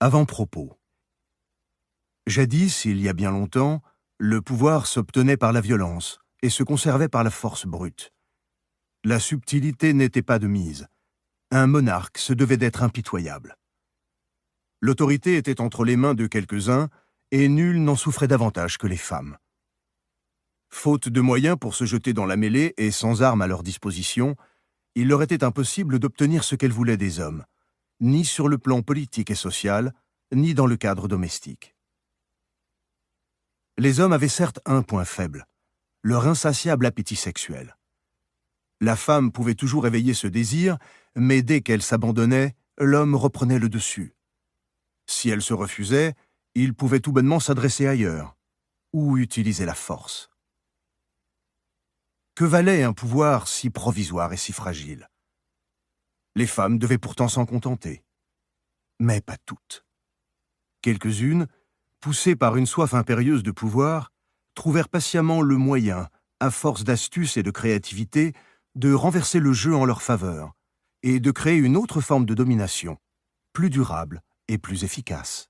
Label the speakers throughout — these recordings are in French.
Speaker 1: Avant-propos. Jadis, il y a bien longtemps, le pouvoir s'obtenait par la violence et se conservait par la force brute. La subtilité n'était pas de mise. Un monarque se devait d'être impitoyable. L'autorité était entre les mains de quelques-uns et nul n'en souffrait davantage que les femmes. Faute de moyens pour se jeter dans la mêlée et sans armes à leur disposition, il leur était impossible d'obtenir ce qu'elles voulaient des hommes, ni sur le plan politique et social, ni dans le cadre domestique. Les hommes avaient certes un point faible, leur insatiable appétit sexuel. La femme pouvait toujours éveiller ce désir, mais dès qu'elle s'abandonnait, l'homme reprenait le dessus. Si elle se refusait, il pouvait tout bonnement s'adresser ailleurs, ou utiliser la force. Que valait un pouvoir si provisoire et si fragile? Les femmes devaient pourtant s'en contenter. Mais pas toutes. Quelques-unes, poussées par une soif impérieuse de pouvoir, trouvèrent patiemment le moyen, à force d'astuce et de créativité, de renverser le jeu en leur faveur et de créer une autre forme de domination, plus durable et plus efficace.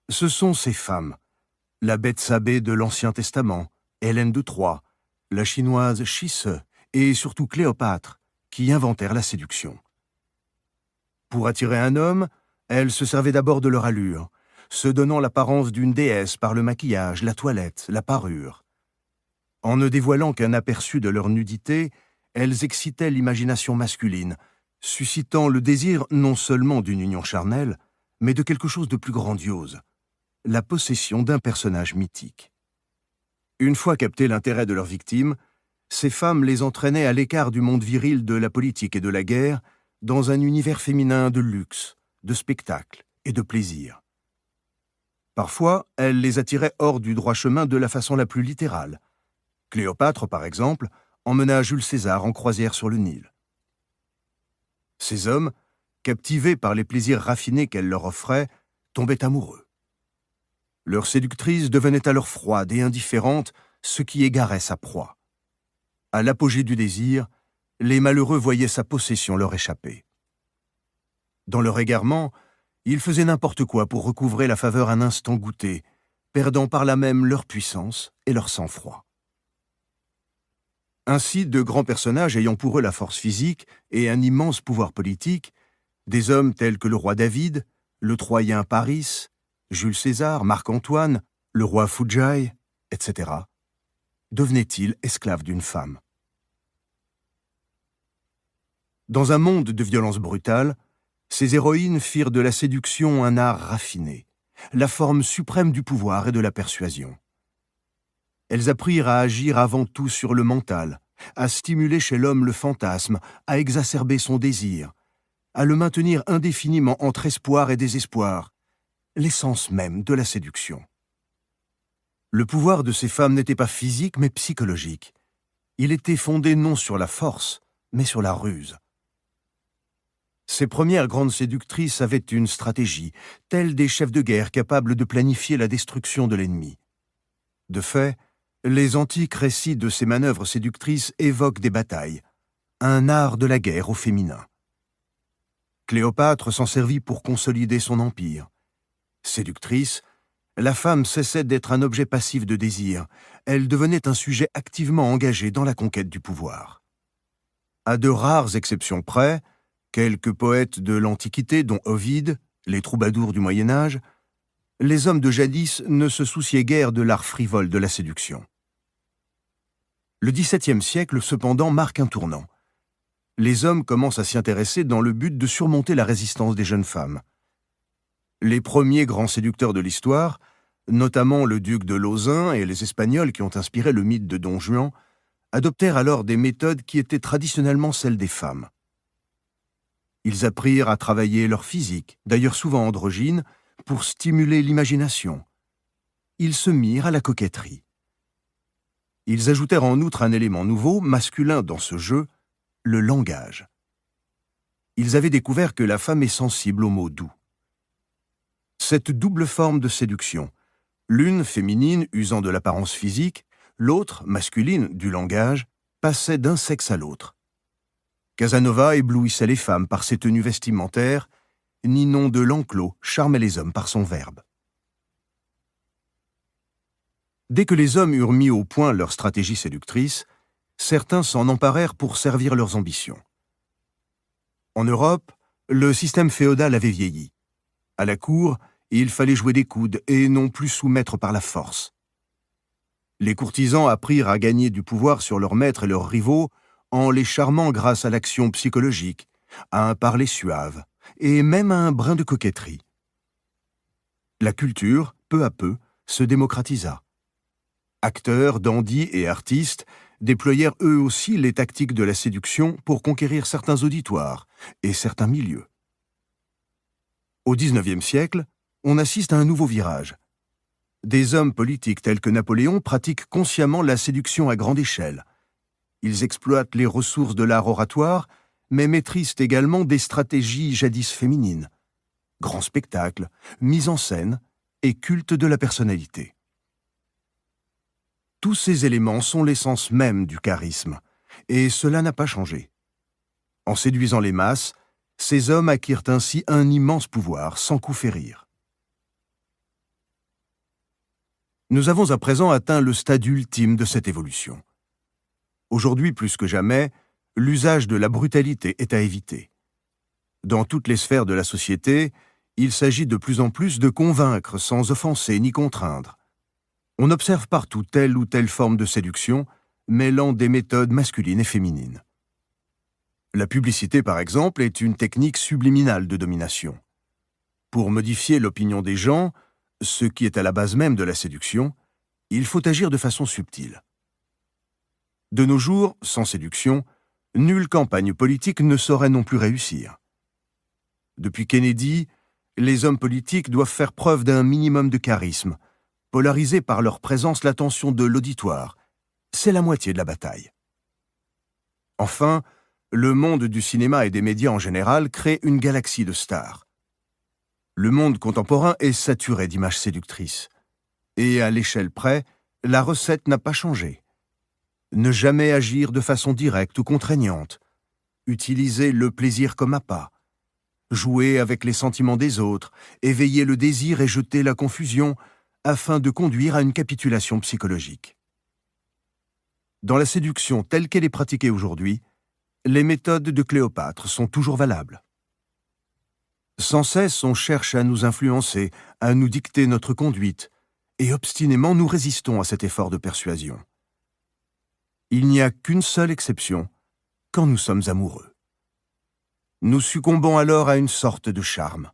Speaker 1: Ce sont ces femmes, la Bethsabée de l'Ancien Testament, Hélène de Troie, la chinoise Shi et surtout Cléopâtre, qui inventèrent la séduction. Pour attirer un homme, elles se servaient d'abord de leur allure, se donnant l'apparence d'une déesse par le maquillage, la toilette, la parure. En ne dévoilant qu'un aperçu de leur nudité, elles excitaient l'imagination masculine, suscitant le désir non seulement d'une union charnelle, mais de quelque chose de plus grandiose, la possession d'un personnage mythique. Une fois capté l'intérêt de leurs victimes, ces femmes les entraînaient à l'écart du monde viril de la politique et de la guerre, dans un univers féminin de luxe, de spectacle et de plaisir. Parfois, elles les attiraient hors du droit chemin de la façon la plus littérale. Cléopâtre, par exemple, emmena Jules César en croisière sur le Nil. Ces hommes, captivés par les plaisirs raffinés qu'elle leur offrait, tombaient amoureux. Leur séductrice devenait alors froide et indifférente, ce qui égarait sa proie. À l'apogée du désir, les malheureux voyaient sa possession leur échapper. Dans leur égarement, ils faisaient n'importe quoi pour recouvrer la faveur un instant goûtée, perdant par là même leur puissance et leur sang-froid. Ainsi, de grands personnages ayant pour eux la force physique et un immense pouvoir politique, des hommes tels que le roi David, le Troyen Paris, Jules César, Marc-Antoine, le roi Fujai, etc., devenaient-ils esclaves d'une femme? Dans un monde de violence brutale, ces héroïnes firent de la séduction un art raffiné, la forme suprême du pouvoir et de la persuasion. Elles apprirent à agir avant tout sur le mental, à stimuler chez l'homme le fantasme, à exacerber son désir, à le maintenir indéfiniment entre espoir et désespoir, l'essence même de la séduction. Le pouvoir de ces femmes n'était pas physique mais psychologique. Il était fondé non sur la force, mais sur la ruse. Ces premières grandes séductrices avaient une stratégie, telle des chefs de guerre capables de planifier la destruction de l'ennemi. De fait, les antiques récits de ces manœuvres séductrices évoquent des batailles, un art de la guerre au féminin. Cléopâtre s'en servit pour consolider son empire. Séductrice, la femme cessait d'être un objet passif de désir, elle devenait un sujet activement engagé dans la conquête du pouvoir. À de rares exceptions près, quelques poètes de l'Antiquité, dont Ovide, les troubadours du Moyen-Âge, les hommes de jadis ne se souciaient guère de l'art frivole de la séduction. Le XVIIe siècle, cependant, marque un tournant. Les hommes commencent à s'y intéresser dans le but de surmonter la résistance des jeunes femmes. Les premiers grands séducteurs de l'histoire, notamment le duc de Lauzun et les Espagnols qui ont inspiré le mythe de Don Juan, adoptèrent alors des méthodes qui étaient traditionnellement celles des femmes. Ils apprirent à travailler leur physique, d'ailleurs souvent androgyne, pour stimuler l'imagination. Ils se mirent à la coquetterie. Ils ajoutèrent en outre un élément nouveau, masculin dans ce jeu, le langage. Ils avaient découvert que la femme est sensible aux mots doux. Cette double forme de séduction, l'une féminine usant de l'apparence physique, l'autre masculine du langage, passait d'un sexe à l'autre. Casanova éblouissait les femmes par ses tenues vestimentaires Ninon de L'Enclos charmait les hommes par son verbe. Dès que les hommes eurent mis au point leur stratégie séductrice, certains s'en emparèrent pour servir leurs ambitions. En Europe, le système féodal avait vieilli. À la cour, il fallait jouer des coudes et non plus soumettre par la force. Les courtisans apprirent à gagner du pouvoir sur leurs maîtres et leurs rivaux en les charmant grâce à l'action psychologique, à un parler suave et même à un brin de coquetterie. La culture, peu à peu, se démocratisa. Acteurs, dandys et artistes déployèrent eux aussi les tactiques de la séduction pour conquérir certains auditoires et certains milieux. Au XIXe siècle, on assiste à un nouveau virage. Des hommes politiques tels que Napoléon pratiquent consciemment la séduction à grande échelle. Ils exploitent les ressources de l'art oratoire, mais maîtrisent également des stratégies jadis féminines. Grands spectacles, mise en scène et culte de la personnalité. Tous ces éléments sont l'essence même du charisme, et cela n'a pas changé. En séduisant les masses, ces hommes acquirent ainsi un immense pouvoir sans coup férir. Nous avons à présent atteint le stade ultime de cette évolution. Aujourd'hui, plus que jamais, l'usage de la brutalité est à éviter. Dans toutes les sphères de la société, il s'agit de plus en plus de convaincre sans offenser ni contraindre. On observe partout telle ou telle forme de séduction, mêlant des méthodes masculines et féminines. La publicité, par exemple, est une technique subliminale de domination. Pour modifier l'opinion des gens, ce qui est à la base même de la séduction, il faut agir de façon subtile. De nos jours, sans séduction, nulle campagne politique ne saurait non plus réussir. Depuis Kennedy, les hommes politiques doivent faire preuve d'un minimum de charisme, polariser par leur présence l'attention de l'auditoire. C'est la moitié de la bataille. Enfin, le monde du cinéma et des médias en général crée une galaxie de stars. Le monde contemporain est saturé d'images séductrices. Et à l'échelle près, la recette n'a pas changé. Ne jamais agir de façon directe ou contraignante. Utiliser le plaisir comme appât. Jouer avec les sentiments des autres, éveiller le désir et jeter la confusion, afin de conduire à une capitulation psychologique. Dans la séduction telle qu'elle est pratiquée aujourd'hui, les méthodes de Cléopâtre sont toujours valables. Sans cesse, on cherche à nous influencer, à nous dicter notre conduite, et obstinément nous résistons à cet effort de persuasion. Il n'y a qu'une seule exception, quand nous sommes amoureux. Nous succombons alors à une sorte de charme.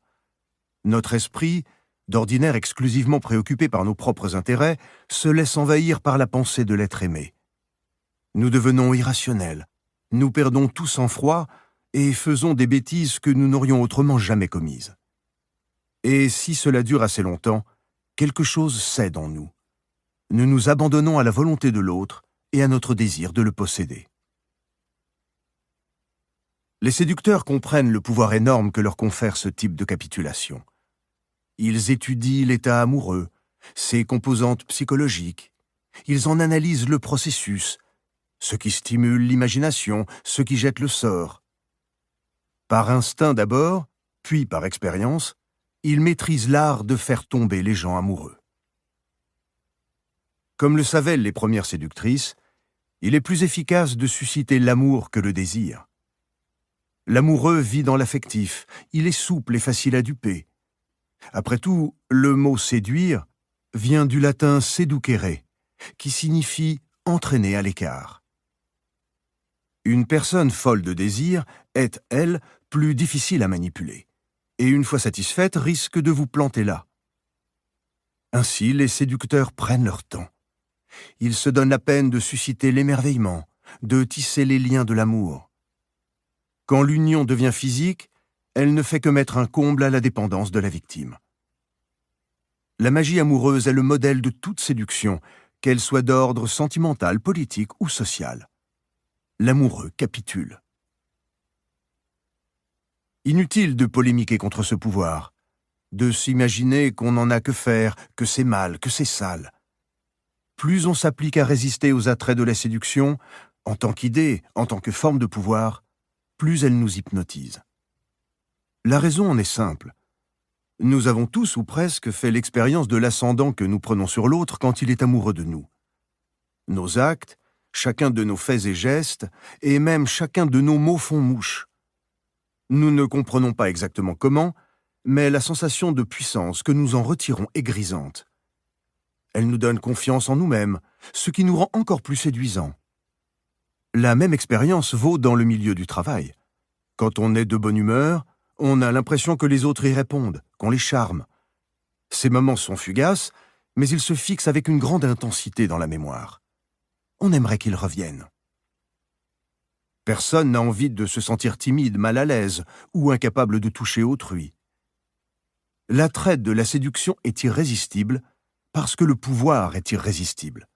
Speaker 1: Notre esprit, d'ordinaire exclusivement préoccupé par nos propres intérêts, se laisse envahir par la pensée de l'être aimé. Nous devenons irrationnels, nous perdons tout sang-froid et faisons des bêtises que nous n'aurions autrement jamais commises. Et si cela dure assez longtemps, quelque chose cède en nous. Nous nous abandonnons à la volonté de l'autre et à notre désir de le posséder. Les séducteurs comprennent le pouvoir énorme que leur confère ce type de capitulation. Ils étudient l'état amoureux, ses composantes psychologiques. Ils en analysent le processus, ce qui stimule l'imagination, ce qui jette le sort. Par instinct d'abord, puis par expérience, ils maîtrisent l'art de faire tomber les gens amoureux. Comme le savaient les premières séductrices, il est plus efficace de susciter l'amour que le désir. L'amoureux vit dans l'affectif, il est souple et facile à duper. Après tout, le mot « séduire » vient du latin « seducere », qui signifie « entraîner à l'écart ». Une personne folle de désir est, elle, plus difficile à manipuler, et une fois satisfaite, risque de vous planter là. Ainsi, les séducteurs prennent leur temps. Ils se donnent la peine de susciter l'émerveillement, de tisser les liens de l'amour. Quand l'union devient physique, elle ne fait que mettre un comble à la dépendance de la victime. La magie amoureuse est le modèle de toute séduction, qu'elle soit d'ordre sentimental, politique ou social. L'amoureux capitule. Inutile de polémiquer contre ce pouvoir, de s'imaginer qu'on n'en a que faire, que c'est mal, que c'est sale. Plus on s'applique à résister aux attraits de la séduction, en tant qu'idée, en tant que forme de pouvoir, plus elle nous hypnotise. La raison en est simple. Nous avons tous ou presque fait l'expérience de l'ascendant que nous prenons sur l'autre quand il est amoureux de nous. Nos actes, chacun de nos faits et gestes, et même chacun de nos mots font mouche. Nous ne comprenons pas exactement comment, mais la sensation de puissance que nous en retirons est grisante. Elle nous donne confiance en nous-mêmes, ce qui nous rend encore plus séduisants. La même expérience vaut dans le milieu du travail. Quand on est de bonne humeur, on a l'impression que les autres y répondent, qu'on les charme. Ces moments sont fugaces, mais ils se fixent avec une grande intensité dans la mémoire. On aimerait qu'ils reviennent. Personne n'a envie de se sentir timide, mal à l'aise ou incapable de toucher autrui. L'attrait de la séduction est irrésistible parce que le pouvoir est irrésistible.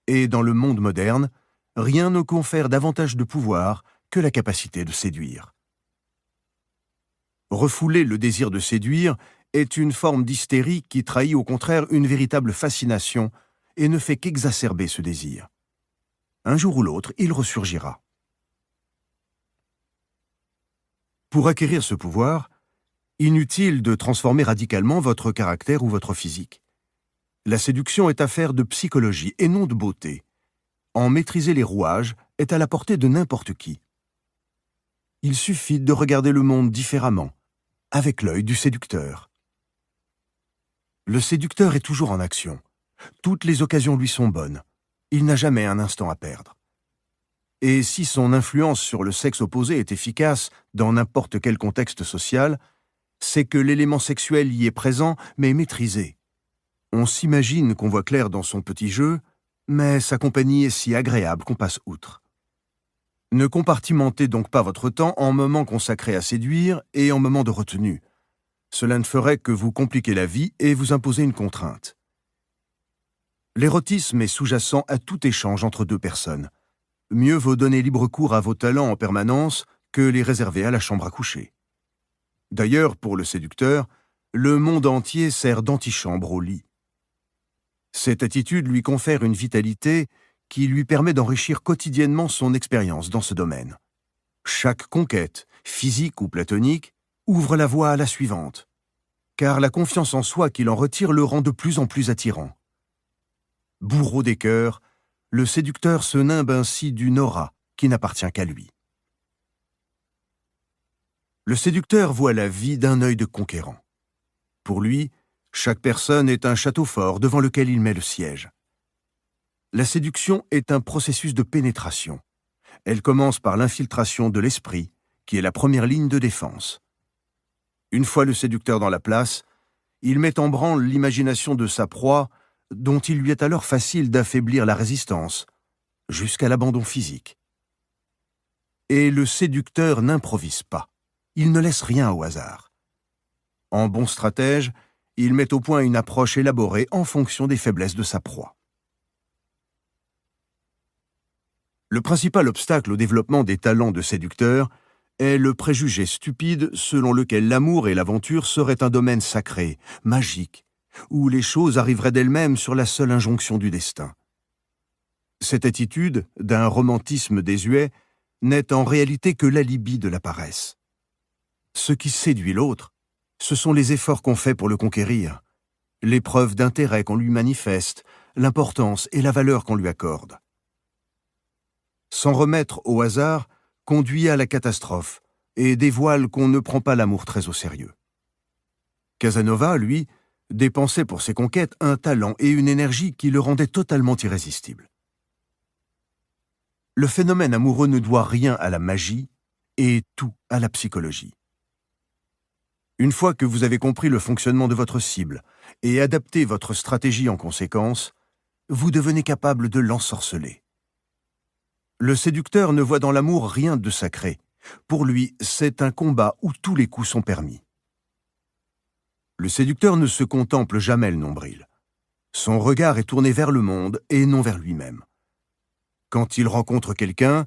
Speaker 1: Et dans le monde moderne, rien ne confère davantage de pouvoir que la capacité de séduire. Refouler le désir de séduire est une forme d'hystérie qui trahit au contraire une véritable fascination et ne fait qu'exacerber ce désir. Un jour ou l'autre, il ressurgira. Pour acquérir ce pouvoir, inutile de transformer radicalement votre caractère ou votre physique. La séduction est affaire de psychologie et non de beauté. En maîtriser les rouages est à la portée de n'importe qui. Il suffit de regarder le monde différemment, avec l'œil du séducteur. Le séducteur est toujours en action. Toutes les occasions lui sont bonnes. Il n'a jamais un instant à perdre. Et si son influence sur le sexe opposé est efficace dans n'importe quel contexte social, c'est que l'élément sexuel y est présent mais maîtrisé. On s'imagine qu'on voit clair dans son petit jeu, mais sa compagnie est si agréable qu'on passe outre. Ne compartimentez donc pas votre temps en moments consacrés à séduire et en moments de retenue. Cela ne ferait que vous compliquer la vie et vous imposer une contrainte. L'érotisme est sous-jacent à tout échange entre deux personnes. Mieux vaut donner libre cours à vos talents en permanence que les réserver à la chambre à coucher. D'ailleurs, pour le séducteur, le monde entier sert d'antichambre au lit. Cette attitude lui confère une vitalité qui lui permet d'enrichir quotidiennement son expérience dans ce domaine. Chaque conquête, physique ou platonique, ouvre la voie à la suivante, car la confiance en soi qu'il en retire le rend de plus en plus attirant. Bourreau des cœurs, le séducteur se nimbe ainsi d'une aura qui n'appartient qu'à lui. Le séducteur voit la vie d'un œil de conquérant. Pour lui, chaque personne est un château fort devant lequel il met le siège. La séduction est un processus de pénétration. Elle commence par l'infiltration de l'esprit, qui est la première ligne de défense. Une fois le séducteur dans la place, il met en branle l'imagination de sa proie, dont il lui est alors facile d'affaiblir la résistance, jusqu'à l'abandon physique. Et le séducteur n'improvise pas. Il ne laisse rien au hasard. En bon stratège, il met au point une approche élaborée en fonction des faiblesses de sa proie. Le principal obstacle au développement des talents de séducteur est le préjugé stupide selon lequel l'amour et l'aventure seraient un domaine sacré, magique, où les choses arriveraient d'elles-mêmes sur la seule injonction du destin. Cette attitude, d'un romantisme désuet, n'est en réalité que l'alibi de la paresse. Ce qui séduit l'autre, ce sont les efforts qu'on fait pour le conquérir, les preuves d'intérêt qu'on lui manifeste, l'importance et la valeur qu'on lui accorde. S'en remettre au hasard conduit à la catastrophe et dévoile qu'on ne prend pas l'amour très au sérieux. Casanova, lui, dépensait pour ses conquêtes un talent et une énergie qui le rendaient totalement irrésistible. Le phénomène amoureux ne doit rien à la magie et tout à la psychologie. Une fois que vous avez compris le fonctionnement de votre cible et adapté votre stratégie en conséquence, vous devenez capable de l'ensorceler. Le séducteur ne voit dans l'amour rien de sacré. Pour lui, c'est un combat où tous les coups sont permis. Le séducteur ne se contemple jamais le nombril. Son regard est tourné vers le monde et non vers lui-même. Quand il rencontre quelqu'un,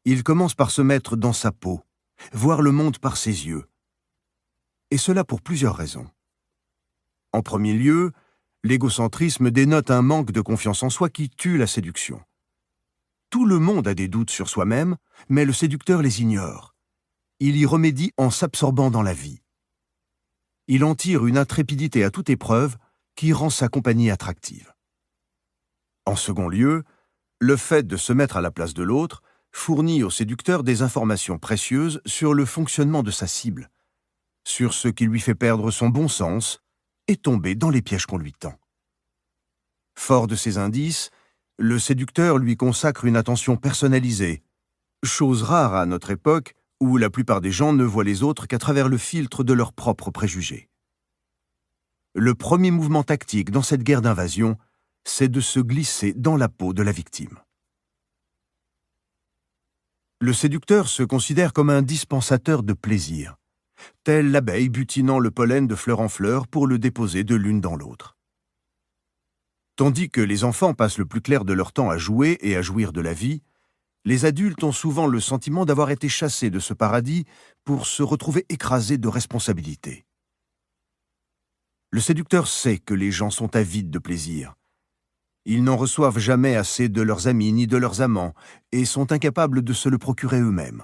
Speaker 1: il commence par se mettre dans sa peau, voir le monde par ses yeux. Et cela pour plusieurs raisons. En premier lieu, l'égocentrisme dénote un manque de confiance en soi qui tue la séduction. Tout le monde a des doutes sur soi-même, mais le séducteur les ignore. il y remédie en s'absorbant dans la vie. Il en tire une intrépidité à toute épreuve qui rend sa compagnie attractive. En second lieu, le fait de se mettre à la place de l'autre fournit au séducteur des informations précieuses sur le fonctionnement de sa cible, sur ce qui lui fait perdre son bon sens et tomber dans les pièges qu'on lui tend. Fort de ces indices, le séducteur lui consacre une attention personnalisée, chose rare à notre époque où la plupart des gens ne voient les autres qu'à travers le filtre de leurs propres préjugés. Le premier mouvement tactique dans cette guerre d'invasion, c'est de se glisser dans la peau de la victime. Le séducteur se considère comme un dispensateur de plaisir, telle l'abeille butinant le pollen de fleur en fleur pour le déposer de l'une dans l'autre. Tandis que les enfants passent le plus clair de leur temps à jouer et à jouir de la vie, les adultes ont souvent le sentiment d'avoir été chassés de ce paradis pour se retrouver écrasés de responsabilités. Le séducteur sait que les gens sont avides de plaisir. Ils n'en reçoivent jamais assez de leurs amis ni de leurs amants et sont incapables de se le procurer eux-mêmes.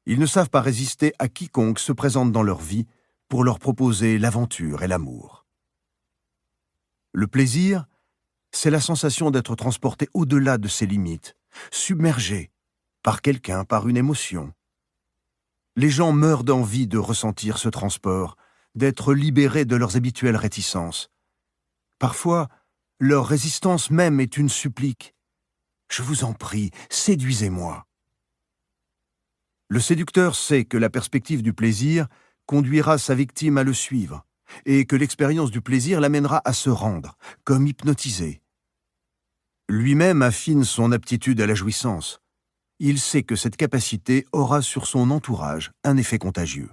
Speaker 1: Ils ne savent pas résister à quiconque se présente dans leur vie pour leur proposer l'aventure et l'amour. Le plaisir, c'est la sensation d'être transporté au-delà de ses limites, submergé par quelqu'un, par une émotion. Les gens meurent d'envie de ressentir ce transport, d'être libérés de leurs habituelles réticences. Parfois, leur résistance même est une supplique. « Je vous en prie, séduisez-moi ». Le séducteur sait que la perspective du plaisir conduira sa victime à le suivre, et que l'expérience du plaisir l'amènera à se rendre, comme hypnotisé. Lui-même affine son aptitude à la jouissance. Il sait que cette capacité aura sur son entourage un effet contagieux.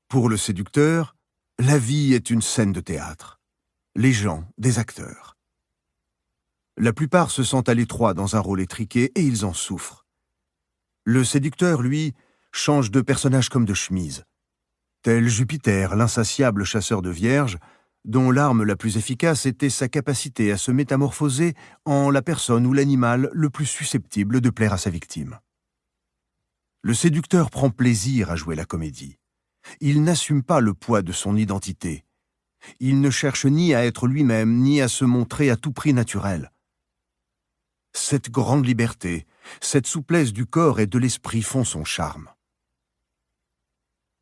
Speaker 1: Pour le séducteur, la vie est une scène de théâtre. Les gens, des acteurs. La plupart se sentent à l'étroit dans un rôle étriqué et ils en souffrent. Le séducteur, lui, change de personnage comme de chemise. Tel Jupiter, l'insatiable chasseur de vierges, dont l'arme la plus efficace était sa capacité à se métamorphoser en la personne ou l'animal le plus susceptible de plaire à sa victime. Le séducteur prend plaisir à jouer la comédie. Il n'assume pas le poids de son identité. Il ne cherche ni à être lui-même, ni à se montrer à tout prix naturel. Cette grande liberté, cette souplesse du corps et de l'esprit font son charme.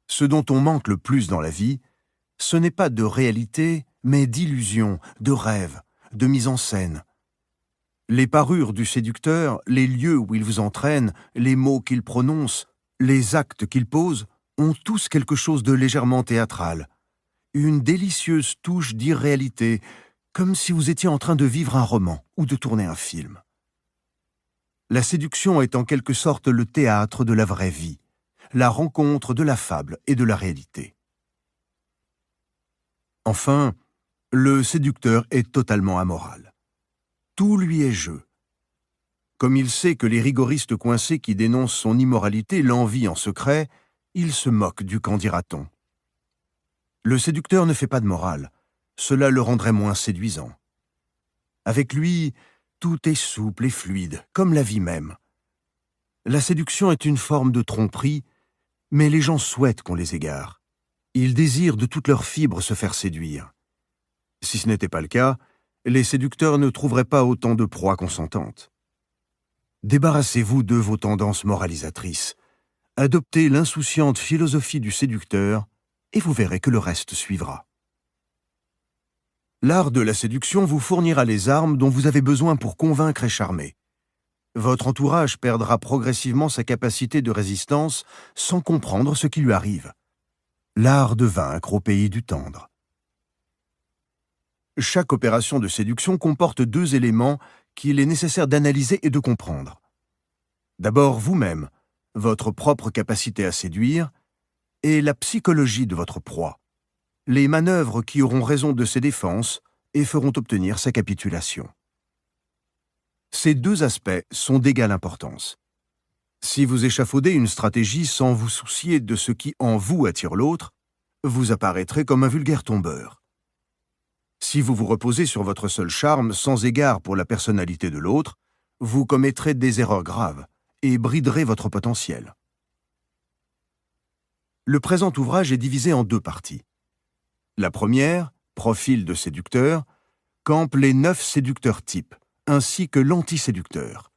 Speaker 1: Ce dont on manque le plus dans la vie, ce n'est pas de réalité, mais d'illusion, de rêve, de mise en scène. Les parures du séducteur, les lieux où il vous entraîne, les mots qu'il prononce, les actes qu'il pose, ont tous quelque chose de légèrement théâtral, une délicieuse touche d'irréalité, comme si vous étiez en train de vivre un roman ou de tourner un film. La séduction est en quelque sorte le théâtre de la vraie vie, la rencontre de la fable et de la réalité. Enfin, le séducteur est totalement amoral. Tout lui est jeu. Comme il sait que les rigoristes coincés qui dénoncent son immoralité l'envient en secret, il se moque du qu'en dira-t-on. Le séducteur ne fait pas de morale, cela le rendrait moins séduisant. Avec lui, tout est souple et fluide, comme la vie même. La séduction est une forme de tromperie, mais les gens souhaitent qu'on les égare. Ils désirent de toutes leurs fibres se faire séduire. Si ce n'était pas le cas, les séducteurs ne trouveraient pas autant de proies consentantes. Débarrassez-vous de vos tendances moralisatrices. Adoptez l'insouciante philosophie du séducteur et vous verrez que le reste suivra. L'art de la séduction vous fournira les armes dont vous avez besoin pour convaincre et charmer. Votre entourage perdra progressivement sa capacité de résistance sans comprendre ce qui lui arrive. L'art de vaincre au pays du tendre. Chaque opération de séduction comporte deux éléments qu'il est nécessaire d'analyser et de comprendre. D'abord vous-même, votre propre capacité à séduire, et la psychologie de votre proie, les manœuvres qui auront raison de ses défenses et feront obtenir sa capitulation. Ces deux aspects sont d'égale importance. Si vous échafaudez une stratégie sans vous soucier de ce qui en vous attire l'autre, vous apparaîtrez comme un vulgaire tombeur. Si vous vous reposez sur votre seul charme sans égard pour la personnalité de l'autre, vous commettrez des erreurs graves et briderez votre potentiel. Le présent ouvrage est divisé en 2 parties. La première, Profil de séducteur, campe les 9 séducteurs types, ainsi que l'antiséducteur.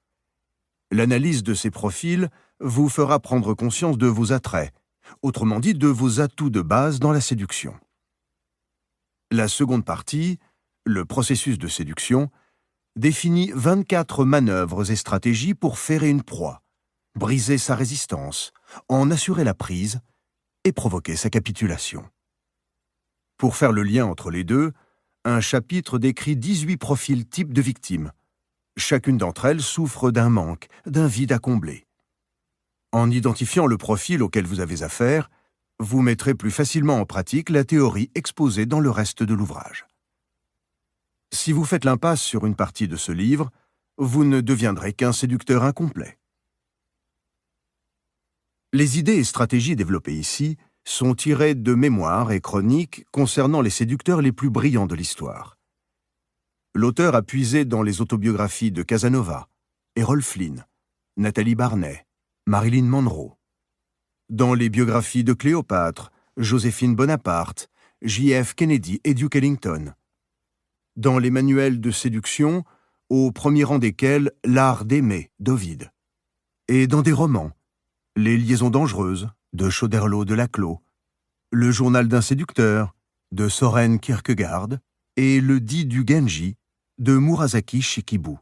Speaker 1: L'analyse de ces profils vous fera prendre conscience de vos attraits, autrement dit de vos atouts de base dans la séduction. La seconde partie, le processus de séduction, définit 24 manœuvres et stratégies pour ferrer une proie, briser sa résistance, en assurer la prise et provoquer sa capitulation. Pour faire le lien entre les deux, un chapitre décrit 18 profils types de victimes. Chacune d'entre elles souffre d'un manque, d'un vide à combler. En identifiant le profil auquel vous avez affaire, vous mettrez plus facilement en pratique la théorie exposée dans le reste de l'ouvrage. Si vous faites l'impasse sur une partie de ce livre, vous ne deviendrez qu'un séducteur incomplet. Les idées et stratégies développées ici sont tirées de mémoires et chroniques concernant les séducteurs les plus brillants de l'histoire. L'auteur a puisé dans les autobiographies de Casanova, Errol Flynn, Nathalie Barney, Marilyn Monroe, dans les biographies de Cléopâtre, Joséphine Bonaparte, J.F. Kennedy et Duke Ellington, dans les manuels de séduction, au premier rang desquels L'art d'aimer d'Ovide, et dans des romans, Les liaisons dangereuses de Choderlos de Laclos, Le journal d'un séducteur de Soren Kierkegaard et Le dit du Genji de Murasaki Shikibu.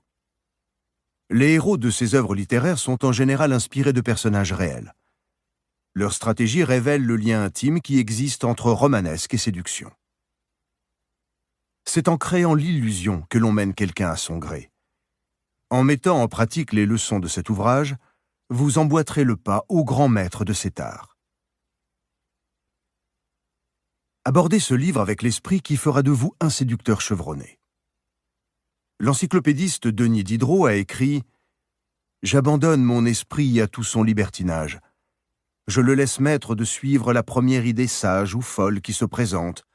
Speaker 1: Les héros de ces œuvres littéraires sont en général inspirés de personnages réels. Leur stratégie révèle le lien intime qui existe entre romanesque et séduction. C'est en créant l'illusion que l'on mène quelqu'un à son gré. En mettant en pratique les leçons de cet ouvrage, vous emboîterez le pas au grand maître de cet art. Abordez ce livre avec l'esprit qui fera de vous un séducteur chevronné. L'encyclopédiste Denis Diderot a écrit « J'abandonne mon esprit à tout son libertinage. Je le laisse maître de suivre la première idée sage ou folle qui se présente,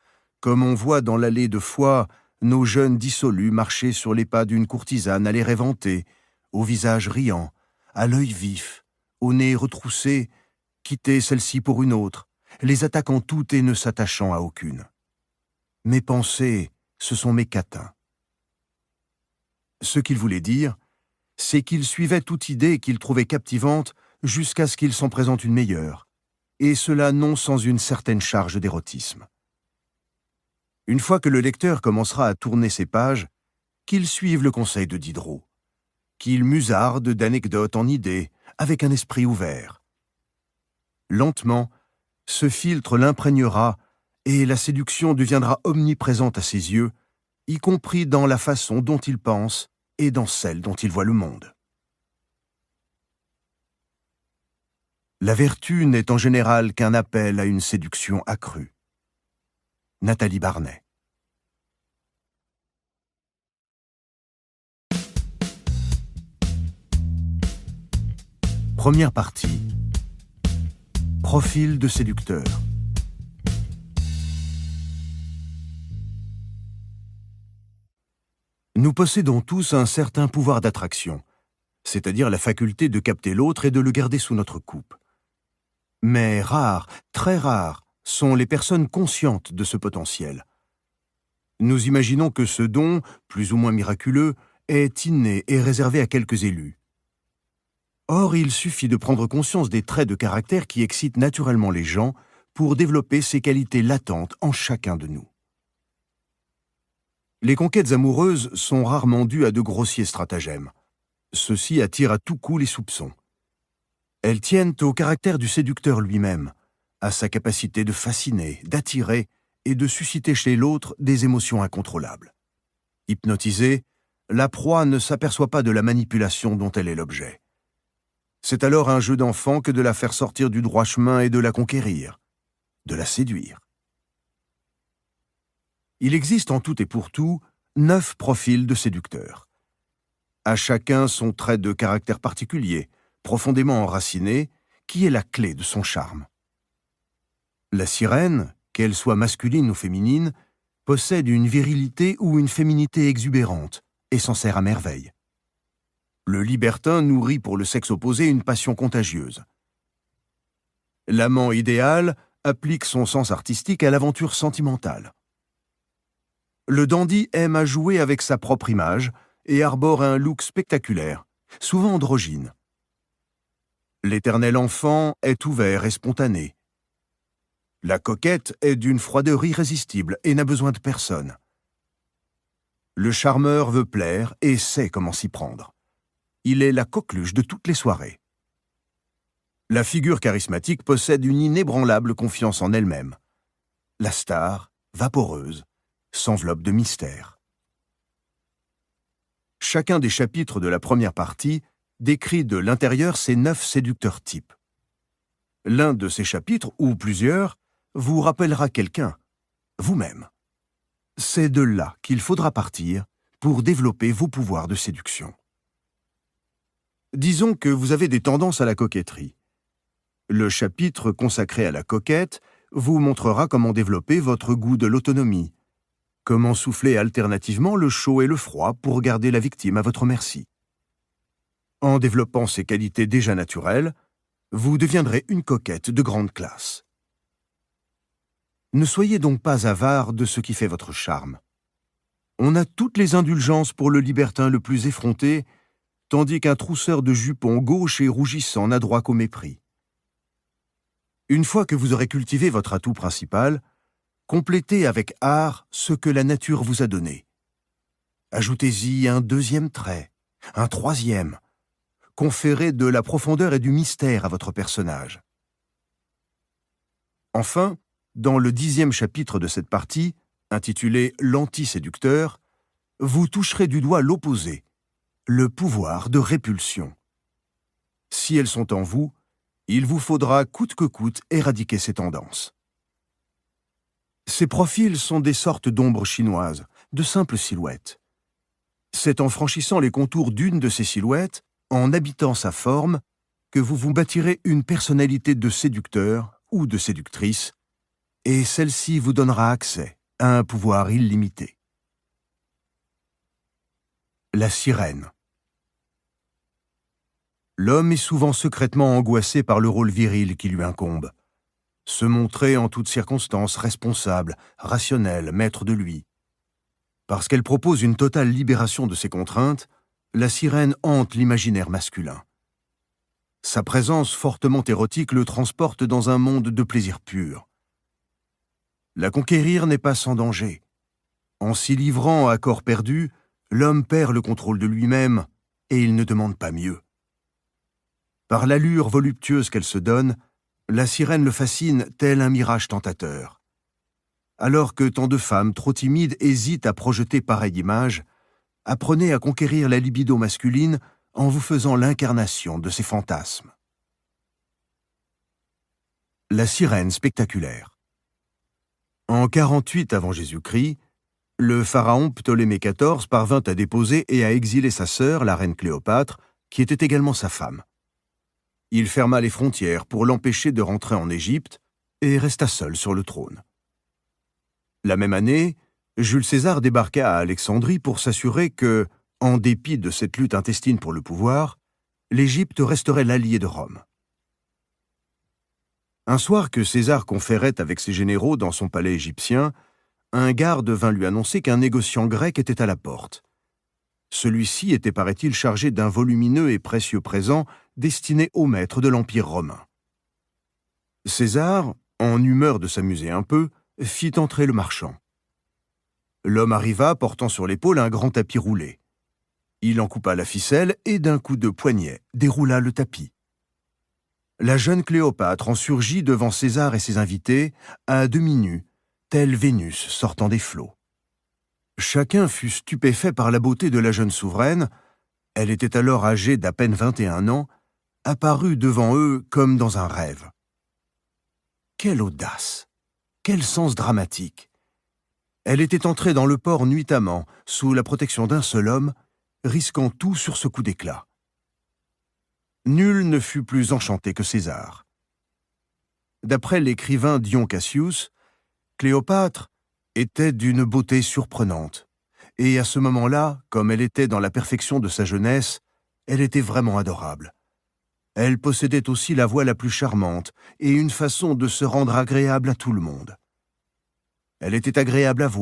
Speaker 1: comme on voit dans l'allée de Foix nos jeunes dissolus marcher sur les pas d'une courtisane à l'air éventé, au visage riant, à l'œil vif, au nez retroussé, quitter celle-ci pour une autre, les attaquant toutes et ne s'attachant à aucune. Mes pensées, ce sont mes catins. » Ce qu'il voulait dire, c'est qu'il suivait toute idée qu'il trouvait captivante jusqu'à ce qu'il s'en présente une meilleure, et cela non sans une certaine charge d'érotisme. Une fois que le lecteur commencera à tourner ses pages, qu'il suive le conseil de Diderot, qu'il musarde d'anecdotes en idées, avec un esprit ouvert. Lentement, ce filtre l'imprégnera et la séduction deviendra omniprésente à ses yeux, y compris dans la façon dont il pense et dans celle dont il voit le monde. La vertu n'est en général qu'un appel à une séduction accrue. Nathalie Barney. Première partie. Profil de séducteur. Nous possédons tous un certain pouvoir d'attraction, c'est-à-dire la faculté de capter l'autre et de le garder sous notre coupe. Mais rares, très rares, sont les personnes conscientes de ce potentiel. Nous imaginons que ce don, plus ou moins miraculeux, est inné et réservé à quelques élus. Or, il suffit de prendre conscience des traits de caractère qui excitent naturellement les gens pour développer ces qualités latentes en chacun de nous. Les conquêtes amoureuses sont rarement dues à de grossiers stratagèmes. Ceux-ci attirent à tout coup les soupçons. Elles tiennent au caractère du séducteur lui-même, à sa capacité de fasciner, d'attirer et de susciter chez l'autre des émotions incontrôlables. Hypnotisée, la proie ne s'aperçoit pas de la manipulation dont elle est l'objet. C'est alors un jeu d'enfant que de la faire sortir du droit chemin et de la conquérir, de la séduire. Il existe en tout et pour tout 9 profils de séducteurs. À chacun son trait de caractère particulier, profondément enraciné, qui est la clé de son charme. La sirène, qu'elle soit masculine ou féminine, possède une virilité ou une féminité exubérante et s'en sert à merveille. Le libertin nourrit pour le sexe opposé une passion contagieuse. L'amant idéal applique son sens artistique à l'aventure sentimentale. Le dandy aime à jouer avec sa propre image et arbore un look spectaculaire, souvent androgyne. L'éternel enfant est ouvert et spontané. La coquette est d'une froideur irrésistible et n'a besoin de personne. Le charmeur veut plaire et sait comment s'y prendre. Il est la coqueluche de toutes les soirées. La figure charismatique possède une inébranlable confiance en elle-même. La star, vaporeuse, s'enveloppe de mystère. Chacun des chapitres de la première partie décrit de l'intérieur ces 9 séducteurs types. L'un de ces chapitres, ou plusieurs, vous rappellera quelqu'un, vous-même. C'est de là qu'il faudra partir pour développer vos pouvoirs de séduction. Disons que vous avez des tendances à la coquetterie. Le chapitre consacré à la coquette vous montrera comment développer votre goût de l'autonomie, comment souffler alternativement le chaud et le froid pour garder la victime à votre merci. En développant ces qualités déjà naturelles, vous deviendrez une coquette de grande classe. Ne soyez donc pas avare de ce qui fait votre charme. On a toutes les indulgences pour le libertin le plus effronté, tandis qu'un trousseur de jupons gauche et rougissant n'a droit qu'au mépris. Une fois que vous aurez cultivé votre atout principal, complétez avec art ce que la nature vous a donné. Ajoutez-y un 2e trait, un 3e. Conférez de la profondeur et du mystère à votre personnage. Enfin, dans le 10e chapitre de cette partie, intitulé « L'anti-séducteur », vous toucherez du doigt l'opposé, le pouvoir de répulsion. Si elles sont en vous, il vous faudra coûte que coûte éradiquer ces tendances. Ces profils sont des sortes d'ombres chinoises, de simples silhouettes. C'est en franchissant les contours d'une de ces silhouettes, en habitant sa forme, que vous vous bâtirez une personnalité de séducteur ou de séductrice, et celle-ci vous donnera accès à un pouvoir illimité. La sirène. L'homme est souvent secrètement angoissé par le rôle viril qui lui incombe. Se montrer en toutes circonstances responsable, rationnel, maître de lui. Parce qu'elle propose une totale libération de ses contraintes, la sirène hante l'imaginaire masculin. Sa présence fortement érotique le transporte dans un monde de plaisir pur. La conquérir n'est pas sans danger. En s'y livrant à corps perdu, l'homme perd le contrôle de lui-même et il ne demande pas mieux. Par l'allure voluptueuse qu'elle se donne, la sirène le fascine tel un mirage tentateur. Alors que tant de femmes trop timides hésitent à projeter pareille image, apprenez à conquérir la libido masculine en vous faisant l'incarnation de ses fantasmes. La sirène spectaculaire. En 48 avant Jésus-Christ, le pharaon Ptolémée XIV parvint à déposer et à exiler sa sœur, la reine Cléopâtre, qui était également sa femme. Il ferma les frontières pour l'empêcher de rentrer en Égypte et resta seul sur le trône. La même année, Jules César débarqua à Alexandrie pour s'assurer que, en dépit de cette lutte intestine pour le pouvoir, l'Égypte resterait l'allié de Rome. Un soir que César conférait avec ses généraux dans son palais égyptien, un garde vint lui annoncer qu'un négociant grec était à la porte. Celui-ci était, paraît-il, chargé d'un volumineux et précieux présent destiné au maître de l'Empire romain. César, en humeur de s'amuser un peu, fit entrer le marchand. L'homme arriva portant sur l'épaule un grand tapis roulé. Il en coupa la ficelle et d'un coup de poignet déroula le tapis. La jeune Cléopâtre en surgit devant César et ses invités, à demi nue, telle Vénus sortant des flots. Chacun fut stupéfait par la beauté de la jeune souveraine, elle était alors âgée d'à peine 21 ans, apparue devant eux comme dans un rêve. Quelle audace! Quel sens dramatique! Elle était entrée dans le port nuitamment, sous la protection d'un seul homme, risquant tout sur ce coup d'éclat. Nul ne fut plus enchanté que César. D'après l'écrivain Dion Cassius, Cléopâtre était d'une beauté surprenante, et à ce moment-là, comme elle était dans la perfection de sa jeunesse, elle était vraiment adorable. Elle possédait aussi la voix la plus charmante et une façon de se rendre agréable à tout le monde. Elle était agréable à voir.